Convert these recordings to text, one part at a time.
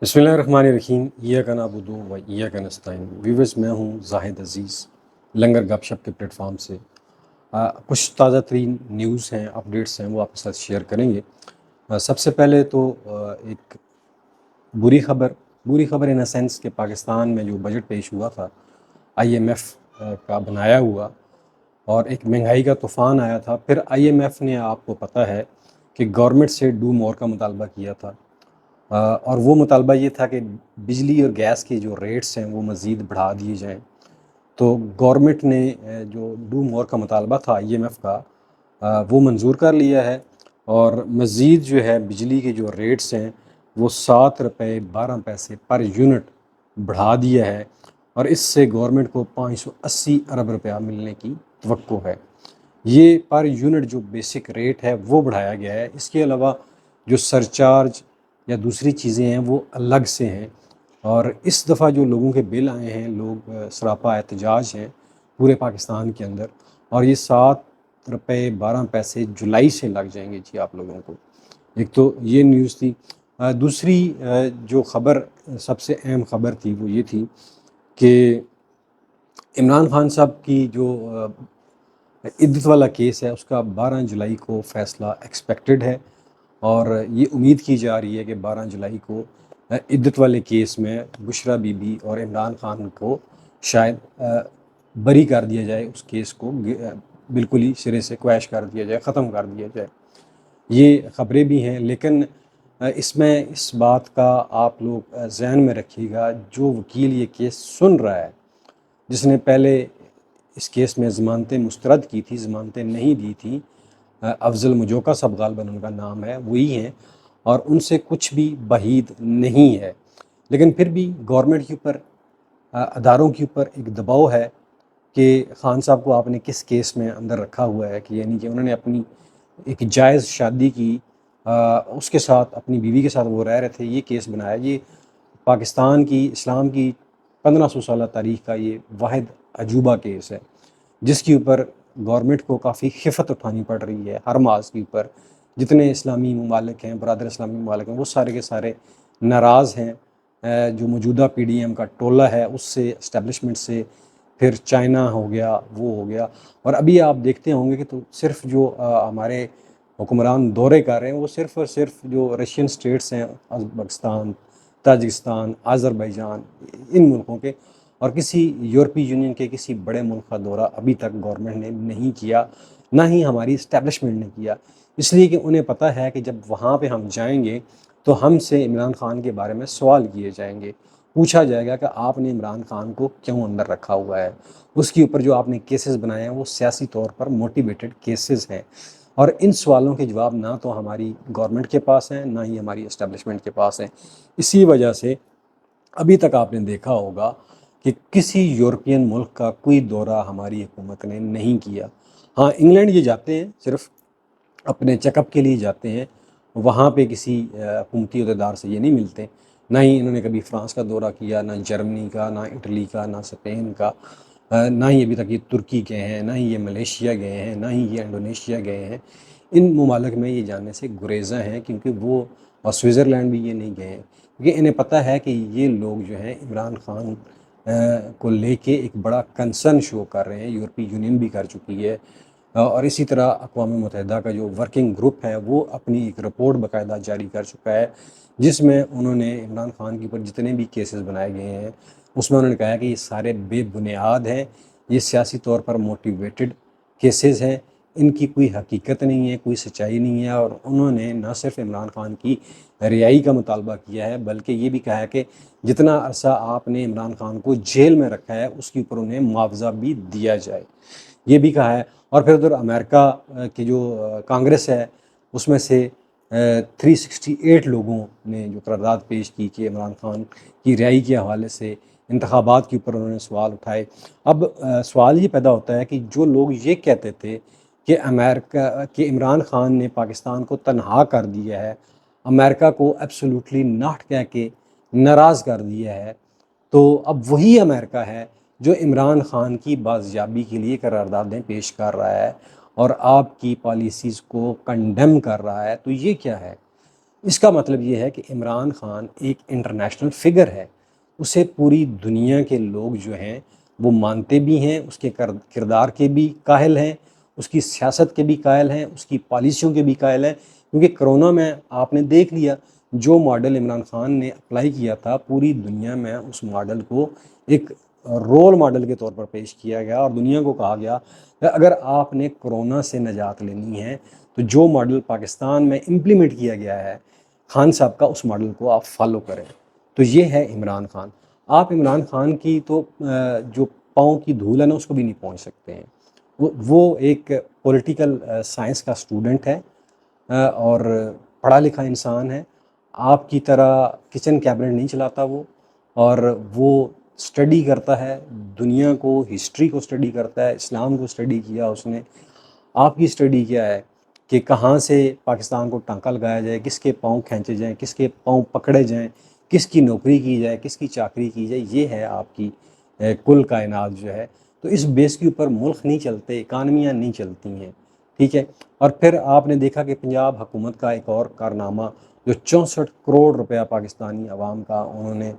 बिस्मिल्लाहिर्रहमानिर्रहीम इय्याका नअबुदु व इय्याका नस्तईन। व्यूअर्स, मैं हूँ जाहिद अज़ीज़ लंगर गपशप के प्लेटफॉर्म से। कुछ ताज़ा तरीन न्यूज़ हैं, अपडेट्स हैं, वो आपके साथ शेयर करेंगे। सबसे पहले तो एक बुरी खबर बुरी खबर इन अ सेंस कि पाकिस्तान में जो बजट पेश हुआ था IMF का बनाया हुआ, और एक महंगाई का तूफ़ान आया था। फिर IMF ने, आपको पता है, कि गवर्नमेंट से डू मोर का मुतालबा किया था। और वो मुतालबा ये था कि बिजली और गैस के जो रेट्स हैं वो मज़ीद बढ़ा दिए जाएँ। तो गवर्नमेंट ने जो डू मोर का मुतालबा था IMF का, वो मंज़ूर कर लिया है। और मज़ीद जो है बिजली के जो रेट्स हैं वो 7 रुपये 12 पैसे पर यूनिट बढ़ा दिया है, और इससे गवर्नमेंट को 580 अरब रुपया मिलने की तवक्को है। ये पर यूनिट जो बेसिक रेट है वो बढ़ाया गया है। इसके अलावा जो सरचार्ज या दूसरी चीज़ें हैं वो अलग से हैं। और इस दफ़ा जो लोगों के बिल आए हैं, लोग सरापा एहतजाज हैं पूरे पाकिस्तान के अंदर। और ये 7 रुपये 12 पैसे जुलाई से लग जाएंगे जी आप लोगों को। एक तो ये न्यूज़ थी। दूसरी जो ख़बर, सबसे अहम ख़बर थी, वो ये थी कि इमरान खान साहब की जो इद्दत वाला केस है उसका 12 जुलाई को फ़ैसला एक्सपेक्टेड है। और ये उम्मीद की जा रही है कि 12 जुलाई को इद्दत वाले केस में बुशरा बीबी और इमरान खान को शायद बरी कर दिया जाए, उस केस को बिल्कुल ही सिरे से क्वैश कर दिया जाए, ख़त्म कर दिया जाए। ये ख़बरें भी हैं, लेकिन इसमें इस बात का आप लोग ज़हन में रखिएगा, जो वकील ये केस सुन रहा है, जिसने पहले इस केस में ज़मानतें मुस्तरद की थी, ज़मानतें नहीं दी थी, अफजल मुजोका साहब गालबन उनका नाम है, वही हैं, और उनसे कुछ भी बहीद नहीं है। लेकिन फिर भी गवर्नमेंट के ऊपर, अदारों के ऊपर एक दबाव है कि खान साहब को आपने किस केस में अंदर रखा हुआ है, कि यानी कि उन्होंने अपनी एक जायज़ शादी की, उसके साथ, अपनी बीवी के साथ वो रह रहे थे, ये केस बनाया। ये पाकिस्तान की, इस्लाम की 1500 साल तारीख़ का ये वाहिद अजूबा केस है, जिसके ऊपर गवर्नमेंट को काफ़ी खिफ़त उठानी पड़ रही है हर मास के ऊपर। जितने इस्लामी ममालिक हैं, बरदर इस्लामी ममालिक हैं, वो सारे के सारे नाराज़ हैं। जो मौजूदा PDM का टोला है उससे, इस्टेब्लिशमेंट से, फिर चाइना हो गया, वो हो गया। और अभी आप देखते होंगे कि तो सिर्फ जो हमारे हुक्मरान दौरे कर रहे हैं वो सिर्फ़ और सिर्फ जो रशियन स्टेट्स हैं, उज़्बेकिस्तान, ताजिकिस्तान, अज़रबैजान, इन मुल्कों के, और किसी यूरोपीय यूनियन के किसी बड़े मुल्क का दौरा अभी तक गवर्नमेंट ने नहीं किया, ना ही हमारी इस्टेब्लिशमेंट ने किया। इसलिए कि उन्हें पता है कि जब वहाँ पे हम जाएंगे तो हमसे इमरान खान के बारे में सवाल किए जाएंगे, पूछा जाएगा कि आपने इमरान खान को क्यों अंदर रखा हुआ है। उसके ऊपर जो आपने केसेस बनाए हैं वो सियासी तौर पर मोटिवेटेड केसेस हैं। और इन सवालों के जवाब ना तो हमारी गवर्नमेंट के पास हैं, ना ही हमारी इस्टेब्लिशमेंट के पास हैं। इसी वजह से अभी तक आपने देखा होगा कि किसी यूरोपियन मुल्क का कोई दौरा हमारी हुकूमत ने नहीं किया। हाँ, इंग्लैंड ये जाते हैं, सिर्फ अपने चेकअप के लिए जाते हैं। वहाँ पे किसी हुकूमती अहदेदार से ये नहीं मिलते। ना ही इन्होंने कभी फ्रांस का दौरा किया, ना जर्मनी का, ना इटली का, ना स्पेन का, ना ही अभी तक ये तुर्की गए हैं, ना ही ये मलेशिया गए हैं, ना ही ये इंडोनेशिया गए हैं। इन ममालिक में ये जाने से गुरेज़ा हैं, क्योंकि वो, और स्विट्ज़रलैंड भी ये नहीं गए हैं, क्योंकि इन्हें पता है कि ये लोग जो हैं इमरान खान को लेके एक बड़ा कंसर्न शो कर रहे हैं। यूरोपीय यूनियन भी कर चुकी है। और इसी तरह अक़वाम मुत्तहिदा का जो वर्किंग ग्रुप है वो अपनी एक रिपोर्ट बाकायदा जारी कर चुका है, जिसमें उन्होंने इमरान खान के ऊपर जितने भी केसेस बनाए गए हैं उसमें उन्होंने कहा है कि ये सारे बेबुनियाद हैं, ये सियासी तौर पर मोटिवेटेड केसेस हैं, इनकी कोई हकीकत नहीं है, कोई सच्चाई नहीं है। और उन्होंने न सिर्फ इमरान खान की रिहाई का मुतालबा किया है, बल्कि ये भी कहा है कि जितना अरसा आपने इमरान खान को जेल में रखा है उसके ऊपर उन्हें मुआवजा भी दिया जाए, ये भी कहा है। और फिर उधर अमेरिका की जो कांग्रेस है उसमें से 368 लोगों ने जो करारदाद पेश की कि इमरान खान की रिहाई के हवाले से इंतखाबात के ऊपर उन्होंने सवाल उठाए। अब सवाल ये पैदा होता है कि जो लोग ये कहते थे कि अमेरिका कि इमरान खान ने पाकिस्तान को तनहा कर दिया है, अमेरिका को एब्सोल्युटली नॉट कह के नाराज़ कर दिया है, तो अब वही अमेरिका है जो इमरान खान की बाजियाबी के लिए करारदादें पेश कर रहा है और आपकी पॉलिसीज़ को कंडेम कर रहा है। तो ये क्या है? इसका मतलब ये है कि इमरान खान एक इंटरनेशनल फिगर है, उसे पूरी दुनिया के लोग जो हैं वो मानते भी हैं, उसके किरदार के भी कायल हैं, उसकी सियासत के भी कायल हैं, उसकी पॉलिसियों के भी कायल हैं। क्योंकि कोरोना में आपने देख लिया, जो मॉडल इमरान खान ने अप्लाई किया था, पूरी दुनिया में उस मॉडल को एक रोल मॉडल के तौर पर पेश किया गया और दुनिया को कहा गया कि अगर आपने कोरोना से निजात लेनी है तो जो मॉडल पाकिस्तान में इम्प्लीमेंट किया गया है खान साहब का, उस मॉडल को आप फॉलो करें। तो ये है इमरान खान। आप इमरान खान की तो जो पाँव की धूल है ना, उसको भी नहीं पहुंच सकते हैं। वो एक पॉलिटिकल साइंस का स्टूडेंट है और पढ़ा लिखा इंसान है। आपकी तरह किचन कैबिनेट नहीं चलाता वो, और वो स्टडी करता है दुनिया को, हिस्ट्री को स्टडी करता है, इस्लाम को स्टडी किया उसने। आपकी स्टडी क्या है कि कहाँ से पाकिस्तान को टांका लगाया जाए, किसके पाँव खींचे जाएं, किसके पाँव पकड़े जाएं, किसकी नौकरी की जाए, किसकी चाकरी की जाए। ये है आपकी कुल कायनात जो है। तो इस बेस के ऊपर मुल्क नहीं चलते, इकानमियाँ नहीं चलती हैं, ठीक है। और फिर आपने देखा कि पंजाब हुकूमत का एक और कारनामा, जो 64 करोड़ रुपया पाकिस्तानी अवाम का उन्होंने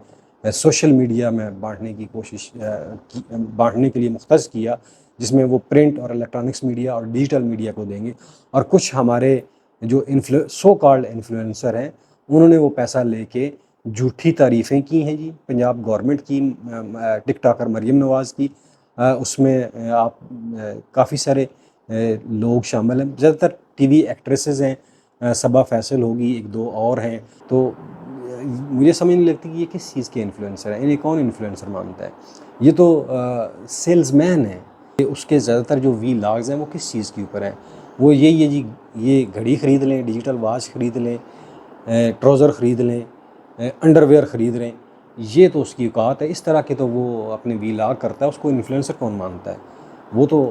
सोशल मीडिया में बांटने की कोशिश बांटने के लिए मुख्तस किया, जिसमें वो प्रिंट और इलेक्ट्रॉनिक्स मीडिया और डिजिटल मीडिया को देंगे, और कुछ हमारे जो सो कॉल्ड इन्फ्लुएंसर हैं उन्होंने वो पैसा लेके झूठी तारीफ़ें की हैं जी पंजाब गवर्नमेंट की, टिकटॉकर मरीम नवाज़ की। उसमें आप काफ़ी सारे लोग शामिल हैं, ज़्यादातर टीवी एक्ट्रेसेस हैं, सबा फैसल होगी, एक दो और हैं। तो मुझे समझ नहीं लगती कि ये किस चीज़ के इन्फ्लुएंसर हैं, इन्हें कौन इन्फ्लुएंसर मानता है। ये तो सेल्समैन है। उसके ज़्यादातर जो वी लॉग्स हैं वो किस चीज़ के ऊपर हैं, वो यही है जी, ये घड़ी ख़रीद लें, डिजिटल वॉच ख़रीद लें, ट्राउज़र ख़रीद लें, अंडरवेयर ख़रीद लें। ये तो उसकी औकात है। इस तरह के तो वो अपने वी लॉग करता है, उसको इन्फ्लुएंसर कौन मानता है। वो तो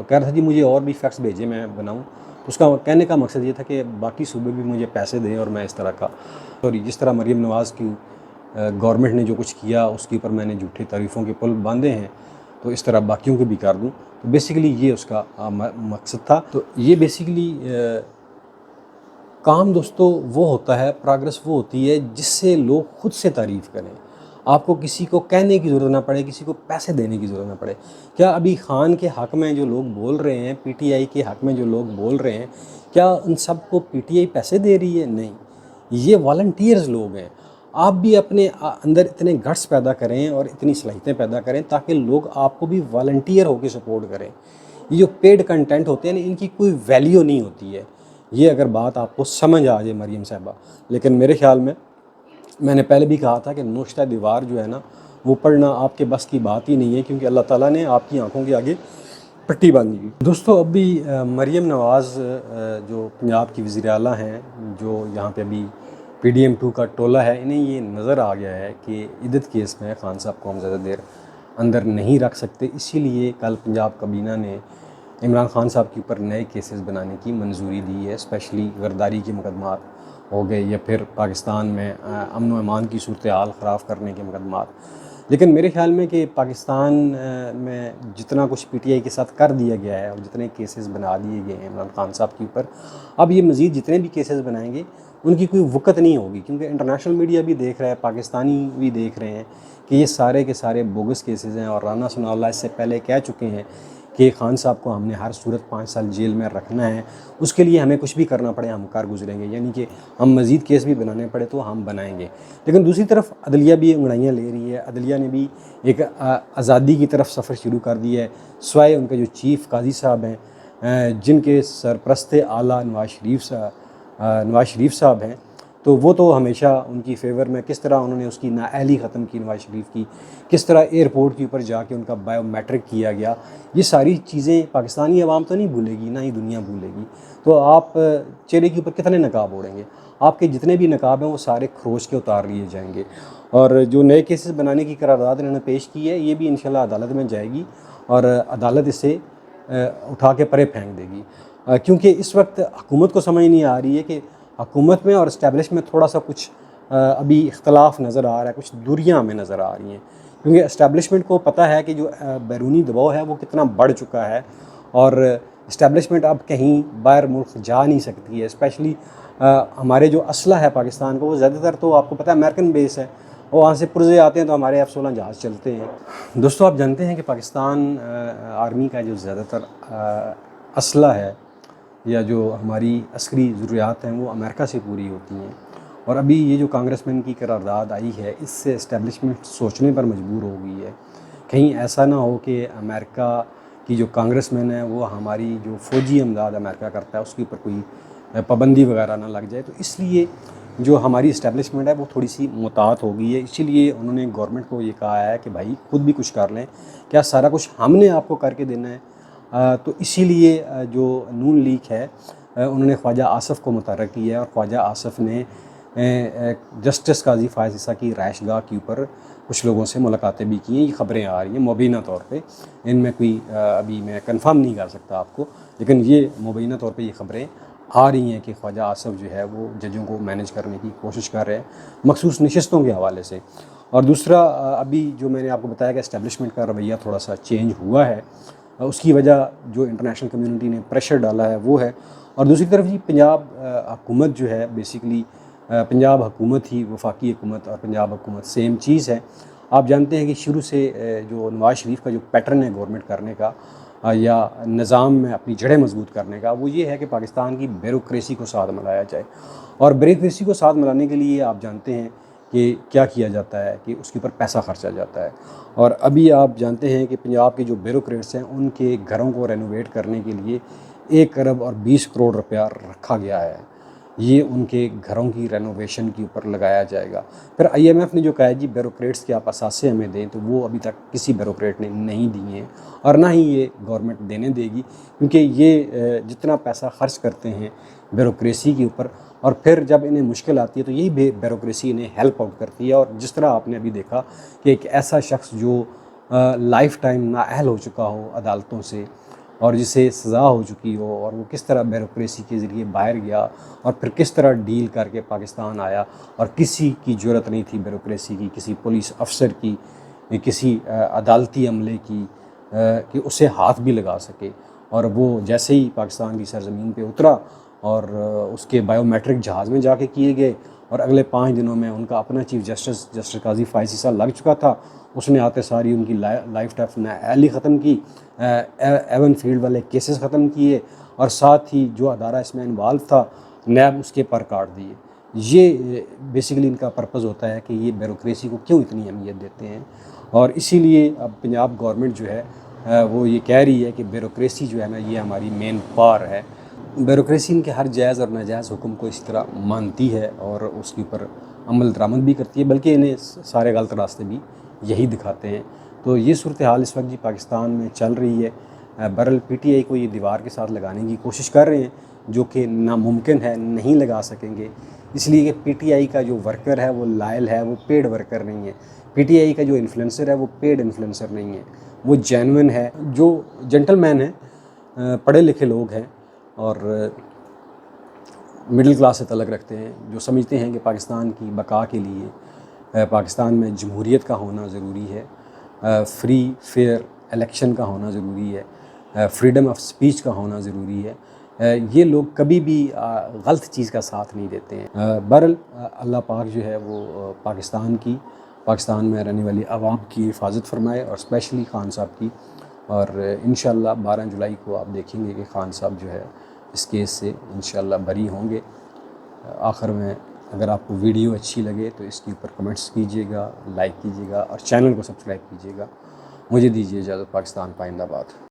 कह रहा था जी मुझे और भी फैक्ट्स भेजे मैं बनाऊँ। उसका कहने का मकसद ये था कि बाकी सूबे भी मुझे पैसे दें और मैं इस तरह का, और जिस तरह मरीम नवाज़ की गवर्नमेंट ने जो कुछ किया उसके ऊपर मैंने झूठी तारीफ़ों के पुल बांधे हैं, तो इस तरह बाकियों को भी कर दूं। तो बेसिकली ये उसका मकसद था। तो ये बेसिकली काम दोस्तों वो होता है, प्रोग्रेस वो होती है जिससे लोग खुद से तारीफ़ करें। आपको किसी को कहने की ज़रूरत ना पड़े, किसी को पैसे देने की ज़रूरत ना पड़े। क्या अभी खान के हक़ में जो लोग बोल रहे हैं, पीटीआई के हक़ में जो लोग बोल रहे हैं, क्या उन सबको पीटीआई पैसे दे रही है? नहीं, ये वॉलंटियर्स लोग हैं। आप भी अपने अंदर इतने गट्स पैदा करें और इतनी सलाहियतें पैदा करें ताकि लोग आपको भी वॉलंटियर होकर सपोर्ट करें। ये जो पेड कंटेंट होते हैं ना, इनकी कोई वैल्यू नहीं होती है। ये अगर बात आपको समझ आ जाए मरीम साहबा। लेकिन मेरे ख्याल में, मैंने पहले भी कहा था कि नोश्ता दीवार जो है ना, वो पढ़ना आपके बस की बात ही नहीं है, क्योंकि अल्लाह ताला ने आपकी आंखों के आगे पट्टी बांधी हुई। दोस्तों अभी मरीम नवाज़ जो पंजाब की वज़ीर आला हैं, जो यहाँ पे अभी PDM 2 का टोला है, इन्हें ये नज़र आ गया है कि इद्दत केस में खान साहब को हम ज़्यादा देर अंदर नहीं रख सकते। इसीलिए कल पंजाब काबीना ने इमरान खान साहब के ऊपर नए केसेस बनाने की मंजूरी दी है। स्पेशली गिरदारी के मुकदमात हो गए, या फिर पाकिस्तान में अमन व अमान की सूरत हाल ख़राब करने के मुकदमात। लेकिन मेरे ख्याल में कि पाकिस्तान में जितना कुछ PTI के साथ कर दिया गया है और जितने केसेस बना दिए गए हैं इमरान खान साहब के ऊपर, अब ये मज़ीद जितने भी केसेस बनाएंगे उनकी कोई वक़्त नहीं होगी, क्योंकि इंटरनेशनल मीडिया भी देख रहा है, पाकिस्तानी भी देख रहे हैं कि ये सारे के सारे बोगस केसेस हैं। और राना सनाउल्लाह इससे पहले कह चुके हैं कि खान साहब को हमने हर सूरत 5 साल जेल में रखना है, उसके लिए हमें कुछ भी करना पड़े हम कर गुजरेंगे, यानी कि हम मज़ीद केस भी बनाने पड़े तो हम बनाएंगे। लेकिन दूसरी तरफ अदलिया भी अंगड़ाइयाँ ले रही है। अदलिया ने भी एक आज़ादी की तरफ सफ़र शुरू कर दिया है, स्वाय उनके जो चीफ़ काजी साहब हैं, जिनके सरप्रस्त आला नवाज़ शरीफ साहब हैं। तो वो तो हमेशा उनकी फेवर में, किस तरह उन्होंने उसकी नाअहली ख़त्म की नवाज़ शरीफ की, किस तरह एयरपोर्ट के ऊपर जाके उनका बायोमेट्रिक किया गया, ये सारी चीज़ें पाकिस्तानी अवाम तो नहीं भूलेगी, ना ही दुनिया भूलेगी। तो आप चेहरे के ऊपर कितने नकाब ओढ़ेंगे? आपके जितने भी नकाब हैं वो सारे खरोच के उतार लिए जाएंगे। और जो नए केसेस बनाने की करारदाद इन्होंने पेश की है, ये भी इंशाल्लाह अदालत में जाएगी और अदालत इसे उठा के परे फेंक देगी। क्योंकि इस वक्त हुकूमत को समझ नहीं आ रही है कि हुकूमत में और इस्टेब्लिश में थोड़ा सा कुछ अभी इख्तलाफ नज़र आ रहा है, कुछ दूरियां हमें नज़र आ रही हैं। क्योंकि इस्टेब्लिशमेंट को पता है कि जो बैरूनी दबाव है वो कितना बढ़ चुका है, और इस्टेब्लिशमेंट अब कहीं बाहर मुल्क जा नहीं सकती है। स्पेशली हमारे जो असला है पाकिस्तान का वो ज़्यादातर तो आपको पता है अमेरिकन बेस है, और वहाँ से पुर्जे आते हैं तो हमारे F-16 जहाज़ चलते हैं। दोस्तों, आप जानते हैं कि पाकिस्तान आर्मी का जो ज़्यादातर असला है या जो हमारी अस्करी ज़रूरियात हैं वो अमेरिका से पूरी होती हैं, और अभी ये जो कांग्रेसमैन की करारदाद आई है इससे इस्टेब्लिशमेंट सोचने पर मजबूर हो गई है, कहीं ऐसा ना हो कि अमेरिका की जो कांग्रेसमैन है वो हमारी जो फ़ौजी इमदाद अमेरिका करता है उसके ऊपर कोई पाबंदी वगैरह ना लग जाए। तो इसलिए जो हमारी इस्टेब्लिशमेंट है वो थोड़ी सी मुतात हो गई है। इसीलिए उन्होंने गवर्नमेंट को ये कहा है कि भाई खुद भी कुछ कर लें, क्या सारा कुछ हमने आपको करके देना है। तो इसीलिए जो नून लीग है उन्होंने ख्वाजा आसफ़ को मुतहर्रिक किया है, और ख्वाजा आसफ़ ने जस्टिस काजी फ़ायज़ ईसा की राइशगाह के ऊपर कुछ लोगों से मुलाकातें भी की हैं। ये ख़बरें आ रही हैं मुबीना तौर पे, इनमें कोई अभी मैं कंफर्म नहीं कर सकता आपको, लेकिन ये मुबीना तौर पे ये ख़बरें आ रही हैं कि ख्वाजा आसफ़ जो है वो जजों को मैनेज करने की कोशिश कर रहे हैं मखसूस नशिस्तों के हवाले से। और दूसरा, अभी जो मैंने आपको बताया कि इस्टेब्लिशमेंट का रवैया थोड़ा सा चेंज हुआ है, उसकी वजह जो इंटरनेशनल कम्युनिटी ने प्रेशर डाला है वो है। और दूसरी तरफ जी पंजाब हुकूमत जो है बेसिकली पंजाब हुकूमत ही वफाकी हुकूमत और पंजाब हुकूमत सेम चीज़ है। आप जानते हैं कि शुरू से जो नवाज़ शरीफ का जो पैटर्न है गवर्नमेंट करने का या निज़ाम में अपनी जड़ें मजबूत करने का, वो ये है कि पाकिस्तान की ब्यूरोक्रेसी को साथ मिलाया जाए। और ब्यूरोक्रेसी को साथ मिलाने के लिए आप जानते हैं कि क्या किया जाता है कि उसके ऊपर पैसा खर्चा जाता है। और अभी आप जानते हैं कि पंजाब के जो ब्यूरोक्रेट्स हैं उनके घरों को रेनोवेट करने के लिए 1 अरब और 20 करोड़ रुपया रखा गया है, ये उनके घरों की रेनोवेशन के ऊपर लगाया जाएगा। फिर IMF ने जो कहा है जी ब्यूरोक्रेट्स के आप असासे हमें दें, तो वो अभी तक किसी ब्यूरोक्रेट ने नहीं दिए हैं और ना ही ये गवर्नमेंट देने देगी, क्योंकि ये जितना पैसा खर्च करते हैं ब्यूरोक्रेसी के ऊपर और फिर जब इन्हें मुश्किल आती है तो यही ब्यूरोक्रेसी इन्हें हेल्प आउट करती है। और जिस तरह आपने अभी देखा कि एक ऐसा शख्स जो लाइफ टाइम नाअहल हो चुका हो अदालतों से और जिसे सज़ा हो चुकी हो, और वो किस तरह ब्यूरोक्रेसी के ज़रिए बाहर गया और फिर किस तरह डील करके पाकिस्तान आया, और किसी की ज़रूरत नहीं थी ब्यूरोक्रेसी की, किसी पुलिस अफसर की, किसी अदालती अमले की कि उसे हाथ भी लगा सके। और वो जैसे ही पाकिस्तान की सरज़मीन पे उतरा और उसके बायोमेट्रिक जहाज़ में जाके किए गए, और अगले 5 दिनों में उनका अपना चीफ जस्टिस काजी फ़ायज़ ईसा लग चुका था। उसने आते सारी उनकी लाइफ टाइम नाअहली ख़त्म की, एवन फील्ड वाले केसेस ख़त्म किए, और साथ ही जो अदारा इसमें इन्वॉल्व था नैब उसके पर काट दिए। ये बेसिकली इनका पर्पज़ होता है कि ये ब्यूरोक्रेसी को क्यों इतनी अहमियत देते हैं। और इसीलिए अब पंजाब गवर्नमेंट जो है वो ये कह रही है कि ब्यूरोक्रेसी जो है ना ये हमारी मेन पावर है। ब्यूरोक्रेसी इनके हर जायज़ और नाजायज़ हुक्म को इस तरह मानती है और उसके ऊपर अमल दरामद भी करती है, बल्कि इन्हें सारे गलत रास्ते भी यही दिखाते हैं। तो ये सूरत हाल इस वक्त जी पाकिस्तान में चल रही है। बहरहाल PTI को ये दीवार के साथ लगाने की कोशिश कर रहे हैं, जो कि नामुमकिन है, नहीं लगा सकेंगे, इसलिए कि PTI का जो वर्कर है वो लायल है, वो पेड वर्कर नहीं है। PTI का जो इन्फ्लुएंसर है वो पेड इन्फ्लुएंसर नहीं है, वो जेन्युइन है, जो जेंटलमैन है, पढ़े लिखे लोग हैं और मिडिल क्लास से तल्लुक़ रखते हैं, जो समझते हैं कि पाकिस्तान की बका के लिए पाकिस्तान में जमहूरियत का होना ज़रूरी है, फ्री फेयर इलेक्शन का होना ज़रूरी है, फ्रीडम ऑफ स्पीच का होना ज़रूरी है। ये लोग कभी भी गलत चीज़ का साथ नहीं देते हैं। बहरहाल अल्लाह पाक जो है वो पाकिस्तान में रहने वाली आवाम की हिफाजत फरमाए, और स्पेशली ख़ान साहब की। और इंशाअल्लाह 12 जुलाई को आप देखेंगे कि ख़ान साहब जो है इस केस से इंशाअल्लाह बरी होंगे। आखिर में अगर आपको वीडियो अच्छी लगे तो इसके ऊपर कमेंट्स कीजिएगा, लाइक कीजिएगा और चैनल को सब्सक्राइब कीजिएगा। मुझे दीजिए इजाज़त। पाकिस्तान पाइंदाबाद।